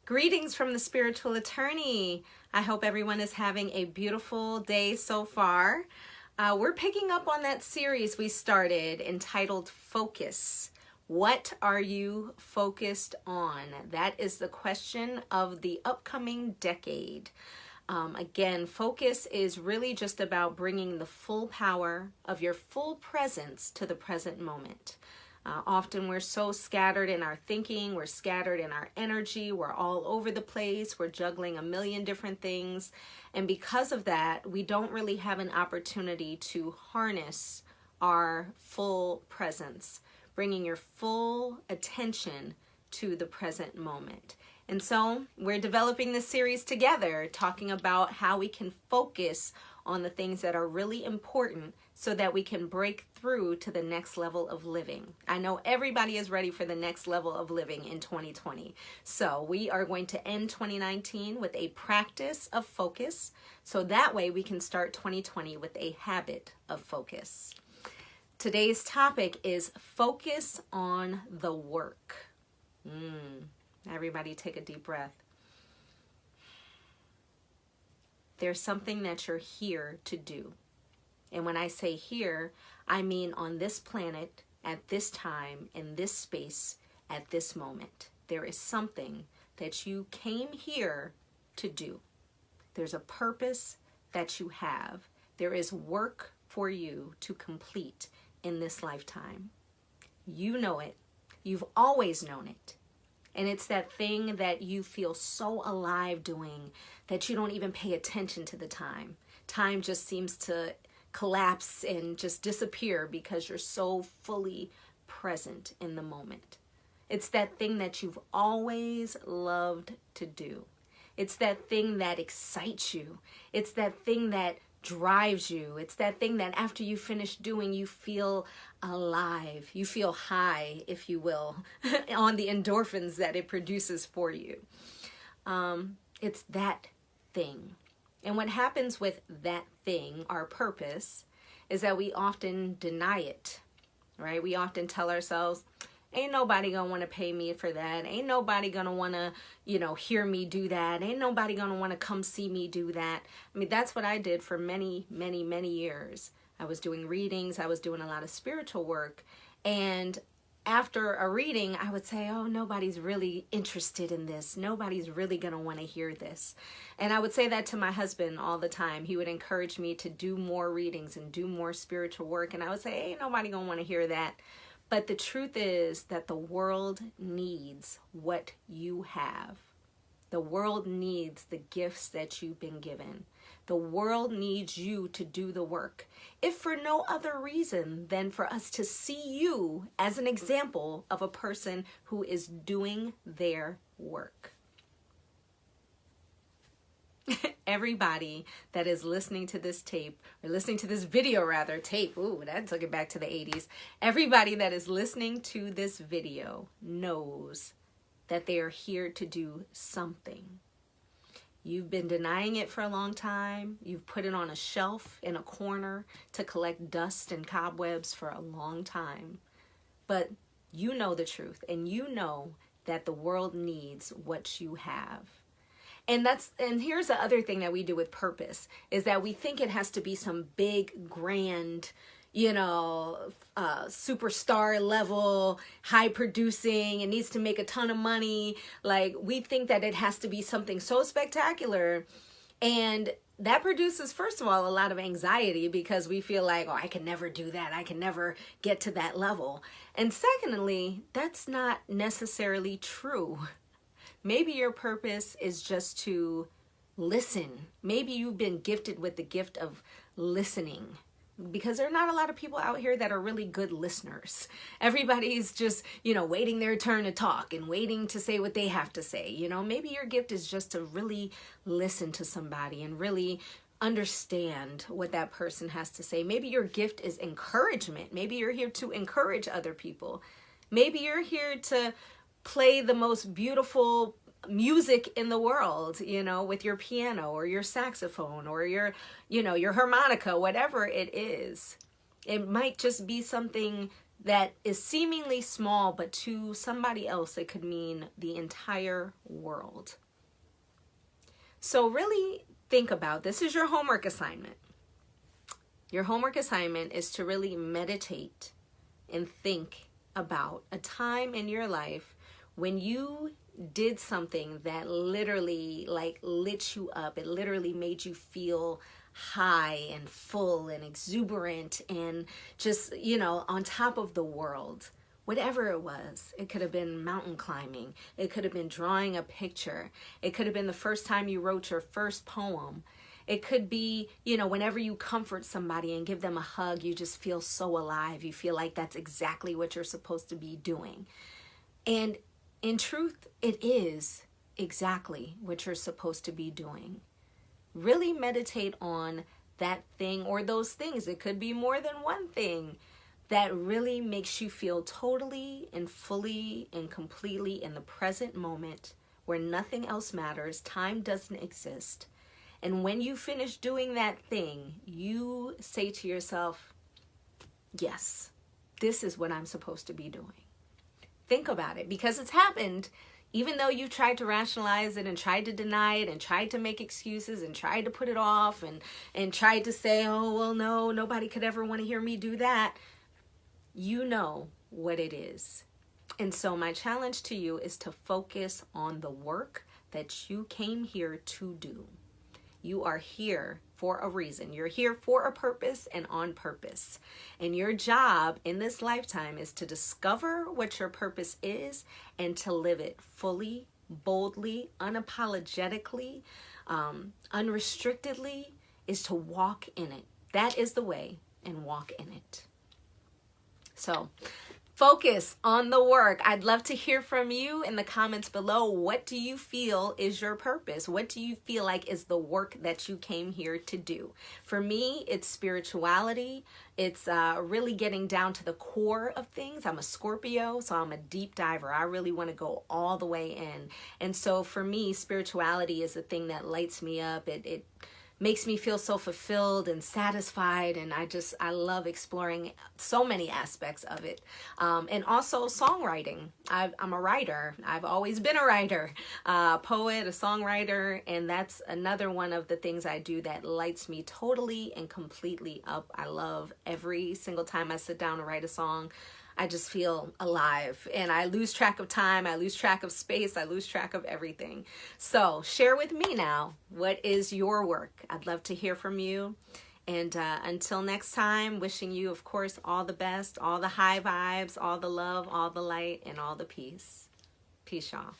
Greetings from the Spiritual Attorney. I hope everyone is having a beautiful day so far. We're picking up on that series we started entitled Focus. What are you focused on? That is the question of the upcoming decade. Again, focus is really just about bringing the full power of your full presence to the present moment. Often we're so scattered in our thinking, we're scattered in our energy, we're all over the place, we're juggling a million different things. And because of that, we don't really have an opportunity to harness our full presence, bringing your full attention to the present moment. And so we're developing this series together, talking about how we can focus on the things that are really important so that we can break through to the next level of living. I know everybody is ready for the next level of living in 2020. So we are going to end 2019 with a practice of focus, so that way we can start 2020 with a habit of focus. Today's topic is focus on the work. Everybody take a deep breath. There's something that you're here to do. And when I say here, I mean on this planet, at this time, in this space, at this moment. There is something that you came here to do. There's a purpose that you have. There is work for you to complete in this lifetime. You know it. You've always known it. And it's that thing that you feel so alive doing that you don't even pay attention to the time. Time just seems to collapse and just disappear because you're so fully present in the moment. It's that thing that you've always loved to do. It's that thing that excites you. It's that thing that drives you. It's that thing that after you finish doing, you feel alive. You feel high, if you will, on the endorphins that it produces for you. It's that thing. And what happens with that thing, our purpose, is that we often deny it, right? We often tell ourselves, ain't nobody gonna want to pay me for that. Ain't nobody gonna want to, hear me do that. Ain't nobody gonna want to come see me do that. I mean, that's what I did for many, many, many years. I was doing readings. I was doing a lot of spiritual work. And after a reading, I would say, oh, nobody's really interested in this. Nobody's really going to want to hear this. And I would say that to my husband all the time. He would encourage me to do more readings and do more spiritual work. And I would say, ain't nobody going to want to hear that. But the truth is that the world needs what you have. The world needs the gifts that you've been given. The world needs you to do the work, if for no other reason than for us to see you as an example of a person who is doing their work. Everybody that is listening to this tape, or listening to this video rather, tape, ooh, that took it back to the 80s. Everybody that is listening to this video knows that they are here to do something. You've been denying it for a long time. You've put it on a shelf in a corner to collect dust and cobwebs for a long time. But you know the truth, and you know that the world needs what you have. And here's the other thing that we do with purpose, is that we think it has to be some big, grand, superstar level, high producing, it needs to make a ton of money. Like, we think that it has to be something so spectacular. And that produces, first of all, a lot of anxiety because we feel like, oh, I can never do that. I can never get to that level. And secondly, that's not necessarily true. Maybe your purpose is just to listen. Maybe you've been gifted with the gift of listening, because there are not a lot of people out here that are really good listeners. Everybody's just, waiting their turn to talk and waiting to say what they have to say. Maybe your gift is just to really listen to somebody and really understand what that person has to say. Maybe your gift is encouragement. Maybe you're here to encourage other people. Maybe you're here to play the most beautiful music in the world, with your piano or your saxophone or your harmonica, whatever it is. It might just be something that is seemingly small, but to somebody else, it could mean the entire world. So really think about, this is your homework assignment. Your homework assignment is to really meditate and think about a time in your life when you did something that literally like lit you up. It literally made you feel high and full and exuberant and just, you know, on top of the world. Whatever it was. It could have been mountain climbing. It could have been drawing a picture. It could have been the first time you wrote your first poem. It could be, you know, whenever you comfort somebody and give them a hug, you just feel so alive. You feel like that's exactly what you're supposed to be doing. And in truth, it is exactly what you're supposed to be doing. Really meditate on that thing or those things. It could be more than one thing that really makes you feel totally and fully and completely in the present moment where nothing else matters. Time doesn't exist. And when you finish doing that thing, you say to yourself, yes, this is what I'm supposed to be doing. Think about it, because it's happened. Even though you tried to rationalize it and tried to deny it and tried to make excuses and tried to put it off and tried to say, oh, well, no, nobody could ever want to hear me do that. You know what it is. And so my challenge to you is to focus on the work that you came here to do. You are here for a reason. You're here for a purpose and on purpose. And your job in this lifetime is to discover what your purpose is and to live it fully, boldly, unapologetically, unrestrictedly, is to walk in it. That is the way, and walk in it. So focus on the work. I'd love to hear from you in the comments below. What do you feel is your purpose? What do you feel like is the work that you came here to do? For me, it's spirituality. It's really getting down to the core of things. I'm a Scorpio, so I'm a deep diver. I really want to go all the way in. And so for me, spirituality is the thing that lights me up. It makes me feel so fulfilled and satisfied, and I love exploring so many aspects of it. And also songwriting. I'm a writer. I've always been a writer, a poet, a songwriter, and that's another one of the things I do that lights me totally and completely up. I love every single time I sit down to write a song. I just feel alive, and I lose track of time, I lose track of space, I lose track of everything. So share with me now, what is your work? I'd love to hear from you. And until next time, wishing you, of course, all the best, all the high vibes, all the love, all the light, and all the peace. Peace, y'all.